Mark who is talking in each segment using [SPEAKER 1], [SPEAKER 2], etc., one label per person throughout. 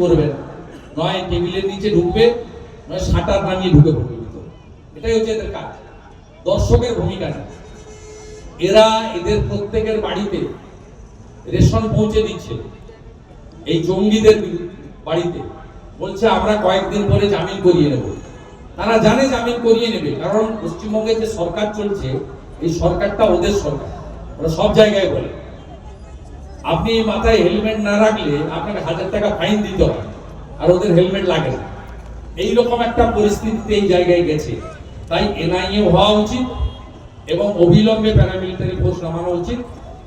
[SPEAKER 1] করবে না, নয় টেবিলের নিচে ঢুকবে, নয় শাটার নামিয়ে ঢুকে পড়বে ভিতরে। এটাই হচ্ছে এদের কাজ, দর্শকের ভূমিকা না। এরা এদের প্রত্যেকের বাড়িতে রেশন পৌঁছে দিচ্ছে, এই জঙ্গিদের বাড়িতে। বলছে আমরা কয়েকদিন পরে জামিন করিয়ে নেব। তারা জানে জামিন করিয়ে নেবে, কারণ পশ্চিমবঙ্গে যে সরকার চলছে এই সরকারটা ওদের সরকার। ওরা সব জায়গায় বলে আপনি মাথায় হেলমেট না রাখলে আপনাকে 1000 টাকা ফাইন দিতে হয়, আর ওদের হেলমেট লাগে না। এইরকম একটা পরিস্থিতিতে এই জায়গায় গেছে। তাই এনআইএ হওয়া উচিত এবং অবিলম্বে প্যারামিলিটারি ফোর্স নামানো উচিত।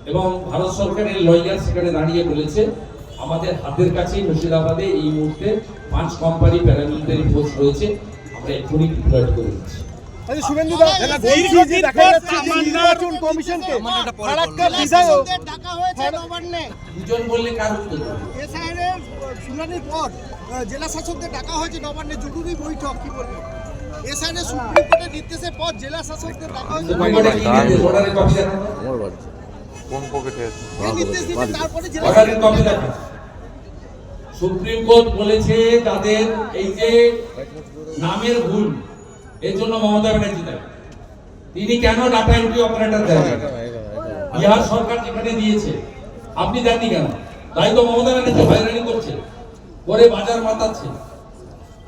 [SPEAKER 1] এবং ভারত সরকারের লয়ার সেখানে দাঁড়িয়ে বলেছে আমাদের হাতের কাছে মুর্শিদাবাদে এই মুহূর্তে 5 কোম্পানি প্যারামিলিটারি ফোর্স রয়েছে, আমরা এখনই ডিপ্লয় করে দিচ্ছি। দুজন বললে কার উত্তর
[SPEAKER 2] শুনানির পর জেলা শাসকদের ডাকা হয়েছে নবান্নে জরুরি বৈঠক, কি বলবেন? এসআইএর সুপ্রিম কোর্টের নির্দেশের পর জেলা শাসকদের ডাকা হয়েছে।
[SPEAKER 1] সুপ্রিম কোর্ট বলেছে তাদের এই যে নামের ভুল, এর জন্য মমতা ব্যানার্জি দেয়। তিনি কেন ডাটা এন্ট্রি অপারেটর দেন? বিহার সরকার যেখানে দিয়েছে আপনি দেননি কেন? তাই তো মমতা ব্যানার্জি হয়রানি করছে, করে বাজার মাতাচ্ছে।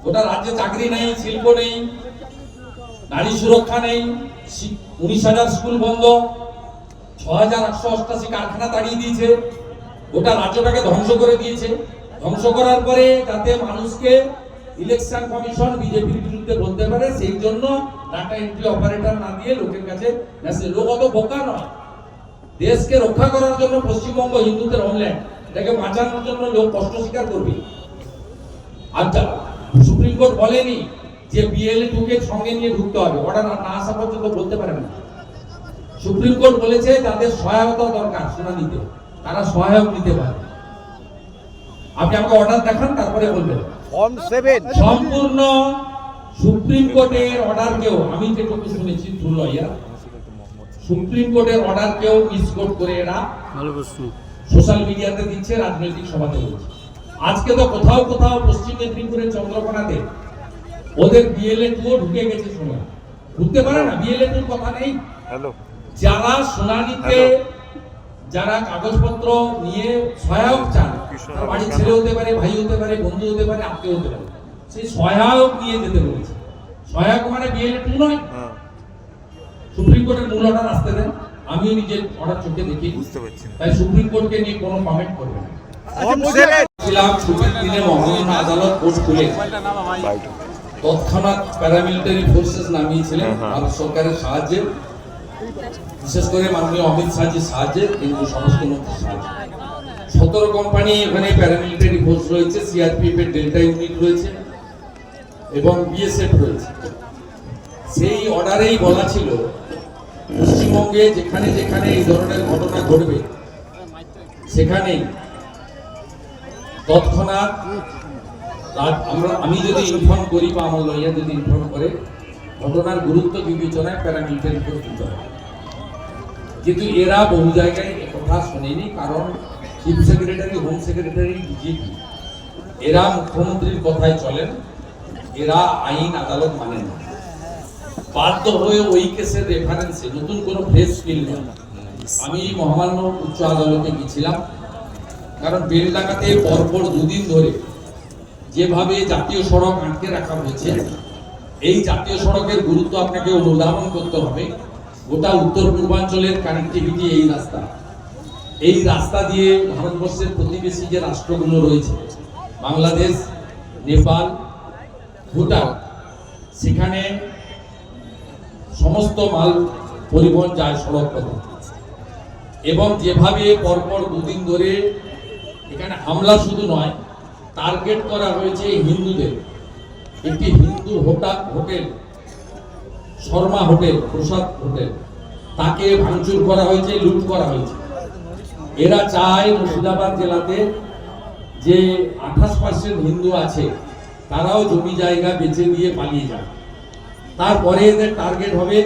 [SPEAKER 1] গোটা রাজ্যে চাকরি নেই, শিল্প নেই, নারী সুরক্ষা নেই, 19,000 স্কুল বন্ধ, 6,888 কারখানা তাড়িয়ে দিয়েছে, গোটা রাজ্যটাকে ধ্বংস করে দিয়েছে। ধ্বংস করার পরে যাতে মানুষকে ইলেকশন কমিশন বিজেপির বিরুদ্ধে বলতে পারে, সেই জন্য ডাটা এন্ট্রি অপারেটর না দিয়ে লোকের কাছে লোক অত বোকা নয়। দেশকে রক্ষা করার জন্য পশ্চিমবঙ্গ হিন্দুদের হোমল্যান্ড, এটাকে বাঁচানোর জন্য লোক কষ্ট স্বীকার করবে। আচ্ছা, সুপ্রিম কোর্ট বলেনি যে BLA-2 কে সঙ্গে নিয়ে ঢুকতে হবে, অর্ডার না আসা পর্যন্ত বলতে পারে না। সুপ্রিম কোর্ট বলেছে যাদের সহায়তা দরকার শুনানিতে তারা সহায়ক নিতে পারে। আপনি আমাকে অর্ডার দেখান, তারপরে বলবেন। সম্পূর্ণ সুপ্রিম কোর্টের অর্ডার কেউ, আমি যেটুকু শুনেছি থ্রু লয়ার, সুপ্রিম কোর্টের অর্ডার কেউ মিসকোট করে এরা সোশ্যাল মিডিয়াতে দিচ্ছে, রাজনৈতিক সভাতে বলছে। আজকে তো কোথাও কোথাও পশ্চিম মেদিনীপুরের চন্দ্রকোনাতে ওদের BLA-2 ঢুকে গেছে, শোনা ঢুকতে পারে না, BLA-2 কথা নেই। যারা শুনানিতে যারা কাগজপত্র নিয়ে সহায়ক চান, বাড়ির ছেলে হতে পারে, ভাই হতে পারে, বন্ধু হতে পারে, আত্মীয় হতে পারে, সেই সহায়ক নিয়ে যেতে বলেছে। সহায়ক মানে BLA-2 নয়। সুপ্রিম কোর্টের মূল অর্ডার আসতে দেন, আমিও নিজের অর্ডার চোখে দেখি, বুঝতে পারছি। তাই সুপ্রিম কোর্টকে নিয়ে কোনো কমেন্ট করবে না। ছুটির দিনে মহামান্য আদালত কোর্ট খুলে তৎক্ষণাৎ প্যারামিলিটারি ফোর্সেস নামিয়েছিলেন ভারত সরকারের সাহায্যে, বিশেষ করে মাননীয় অমিত শাহজির সাহায্যে, কিন্তু স্বরাষ্ট্রমন্ত্রীর সাহায্যে। 17 কোম্পানি এখানে প্যারামিলিটারি ফোর্স রয়েছে, CRPF এর ডেল্টা ইউনিট রয়েছে এবং BSF রয়েছে। সেই অর্ডারেই বলা ছিল পশ্চিমবঙ্গে যেখানে যেখানে এই ধরনের ঘটনা ঘটবে সেখানেই তৎক্ষণাৎ আমি যদি ইনফর্ম করি বা আমার লয়ার যদি ইনফর্ম করে, ঘটনার গুরুত্ব বিবেচনায় প্যারামিলিটারি ফোর্স দিতে হবে। কিন্তু এরা বহু জায়গায় কথা শোনেনি, কারণ chief secretary, home secretary, DGP এরা মুখ্যমন্ত্রীর কথায় চলেন, এরা আইন আদালত মানেন না। বাধ্য হয়ে ওই কেসের রেফারেন্সে নতুন কোনো ফ্রেশ ফিল নেই। আমি মহামান্য উচ্চ আদালতে গিয়েছিলাম, কারণ বেলডাঙ্গাতে পরপর 2 দিন ধরে যেভাবে জাতীয় সড়ক আটকে রাখা হয়েছে, এই জাতীয় সড়কের গুরুত্ব আপনাকে অনুধাবন করতে হবে। গোটা উত্তর পূর্বাঞ্চলের কানেক্টিভিটি এই রাস্তা দিয়ে ভারতবর্ষের প্রতিবেশী যে রাষ্ট্রগুলো রয়েছে, বাংলাদেশ, নেপাল, ভুটান, সেখানে সমস্ত মাল পরিবহন যায় সড়ক পথে। এবং যেভাবে পরপর 2 দিন ধরে এখানে হামলা শুধু নয়, টার্গেট করা হয়েছে হিন্দুদের। একটি হিন্দু হোটেল, শর্মা হোটেল, প্রসাদ হোটেল, তাকে ভাঙচুর করা হয়েছে, লুট করা হয়েছে। এরা চায় মুর্শিদাবাদ জেলাতে যে 28% হিন্দু আছে তারাও জমি জায়গা বেচে দিয়ে পালিয়ে যায়। তারপরে এদের টার্গেট হবে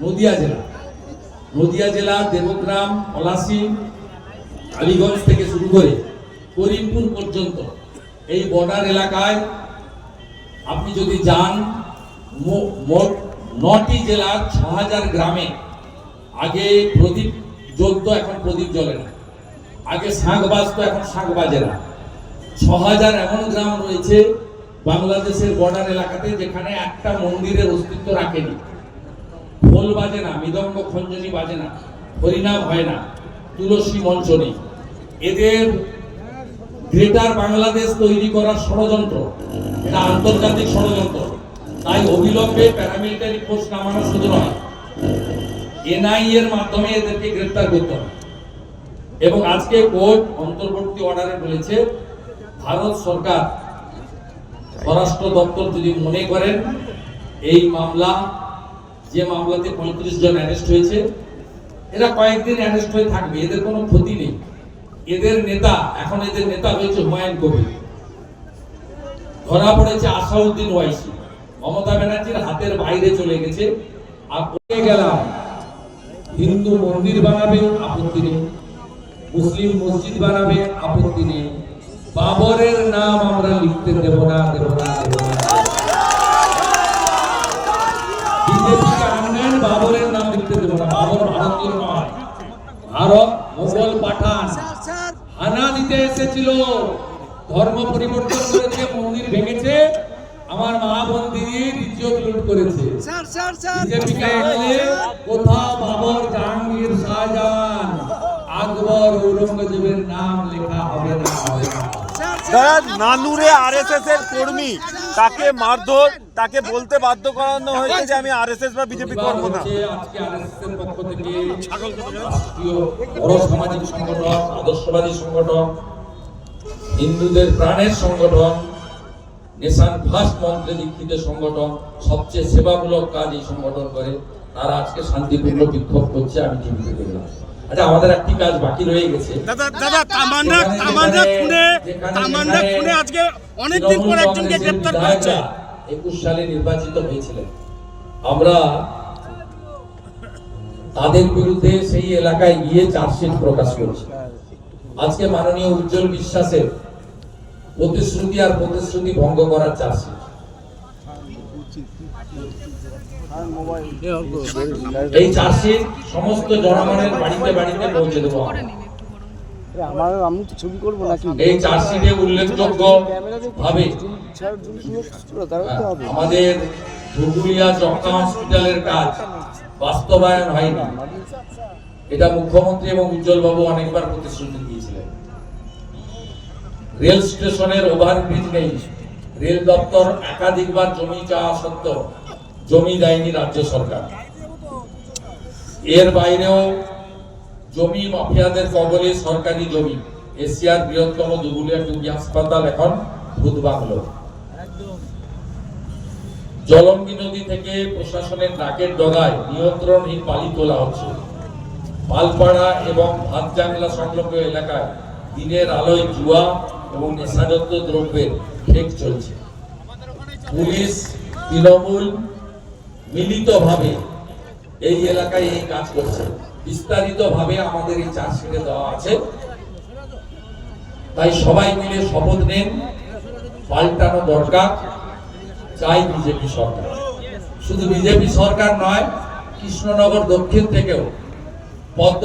[SPEAKER 1] নদিয়া জেলা, দেবগ্রাম, পলাশী, কালীগঞ্জ থেকে শুরু করে করিমপুর পর্যন্ত এই বর্ডার এলাকায় আপনি যদি যান, মোট 9টি জেলার 6000 গ্রামে আগে প্রদীপ জ্বলতো, এখন প্রদীপ জ্বলে না। আগে শাঁখ বাজতো, এখন শাঁখ বাজে না। 6000 এমন গ্রাম রয়েছে বাংলাদেশের বর্ডার এলাকাতে যেখানে একটা মন্দিরের অস্তিত্ব রাখেনি। খোল বাজে না, মৃদঙ্গ খঞ্জনি বাজে না, হরিনাম হয় না, তুলসী মঞ্চ নেই। এদের গ্রেটার বাংলাদেশ তৈরি করার ষড়যন্ত্র, এটা আন্তর্জাতিক ষড়যন্ত্র। তাই অবিলম্বে প্যারামিলিটারি ফোর্স নামানো শুধু নয়, এনআইএ এর মাধ্যমে এদেরকে গ্রেফতার করতে হবে। এবং আজকে কোর্ট অন্তর্বর্তী অর্ডারে বলেছে, ভারত সরকার স্বরাষ্ট্র দপ্তর যদি মনে করেন এই মামলা, যে মামলাতে 35 জন অ্যারেস্ট হয়েছে, এরা কয়েকদিন অ্যারেস্ট হয়ে থাকবে, এদের কোনো ক্ষতি নেই। এদের নেতা, এখন এদের নেতা হয়েছে হুমায়ুন কবির, ধরা পড়েছে আসাউদ্দিন ওয়াইসি, মমতা ব্যানার্জির হাতের বাইরে চলে গেছে। আর বলে গেলাম, হিন্দু মন্দির বানাবে আপত্তি নেই, মুসলিম মসজিদ বানাবে আপত্তি নেই, বাবরের নাম আমরা লিখতে দেব না, দেব না, দেব না। বিজেপিকে আনবেন, বাবরের নাম লিখতে দেব না। বাবর ভারতীয় নয়, ভারত মোগল পাঠান হানা দিতে এসেছিল, ধর্ম পরিবর্তন করেছে, মন্দির ভেঙেছে, আমার মা বোন দিদির ইজ্জত লুট করেছে। বিজেপিকে আনলে কোথাও বাবর, জাহাঙ্গীর, শাহজাহান, আকবর, ঔরঙ্গজেবের নাম লেখা হবে না, হবে না।
[SPEAKER 3] নানুরে আরএসএস এর কর্মী, তাকে মারধর, তাকে বলতে বাধ্য করানো হয়েছে যে আমি আরএসএস বা বিজেপি করব না।
[SPEAKER 1] আজকে আরএসএস এর পক্ষ থেকে রাষ্ট্রীয় বড় সামাজিক সংগঠন, আদর্শবাদী সংগঠন, হিন্দুদের প্রাণের সংগঠন, নেশান ফার্স্ট মন্ত্রে দীক্ষিত সংগঠন, সবচেয়ে সেবামূলক কাজ এই সংগঠন করে, তারা আজকে শান্তিপূর্ণ বিক্ষোভ করছে। আমি টিভিতে দেখলাম। আচ্ছা, আমাদের একটি কাজ বাকি রয়ে গেছে।
[SPEAKER 3] দাদা তামান্না খুনে আজকে অনেক দিন পর একজনকে গ্রেফতার করেছে।
[SPEAKER 1] 21 সালে নির্বাচিত হয়েছিলেন। আমরা তাদের বিরুদ্ধে সেই এলাকায় গিয়ে চার্জশিট প্রকাশ করেছি। আজকে মাননীয় উজ্জ্বল বিশ্বাসের প্রতিশ্রুতি আর প্রতিশ্রুতি ভঙ্গ করার চার্জশিট। এই চার্জশিট সমস্ত জনগণের বাড়িতে বাড়িতে পৌঁছে দেবো।
[SPEAKER 4] আমি তো ছবি করবো নাকি?
[SPEAKER 1] এই চার্জশিটে উল্লেখযোগ্য ভাবে আমাদের ধুবুলিয়া যক্ষ্মা হসপিটালের কাজ বাস্তবায়ন হয়নি, এটা মুখ্যমন্ত্রী এবং উজ্জ্বল বাবু অনেকবার প্রতিশ্রুতি দিয়েছিলেন। রেল স্টেশনের ওভারব্রিজ নেই, রেল দপ্তর একাধিকবার জমি চাওয়া সত্ত্বেও জমি দেয়নি রাজ্য সরকার। এর বাইরেও জমি মাফিয়াদের কবলে সরকারি জমি, এশিয়ার বৃহত্তম ধুবুলিয়া টুঙ্গি হাসপাতাল এখন ভূত বাংলো। জলঙ্গি নদী থেকে প্রশাসনের নাকের ডগায় নিয়ন্ত্রণহীন বালি তোলা হচ্ছে। পালপাড়া এবং ভাতজাংলা সংলগ্ন এলাকায় দিনের আলোয় জুয়া এবং নেশাজাত দ্রব্যের ঠেক চলছে। পুলিশ, তৃণমূল মিলিতভাবে এই এলাকায় এই কাজ করছে। বিস্তারিতভাবে আমাদের এই চার্জশিটে দেওয়া আছে। তাই সবাই মিলে শপথ নেন, পাল্টানো দরকার। চাই বিজেপি সরকার। শুধু বিজেপি সরকার নয়, কৃষ্ণনগর দক্ষিণ থেকেও পদ্ম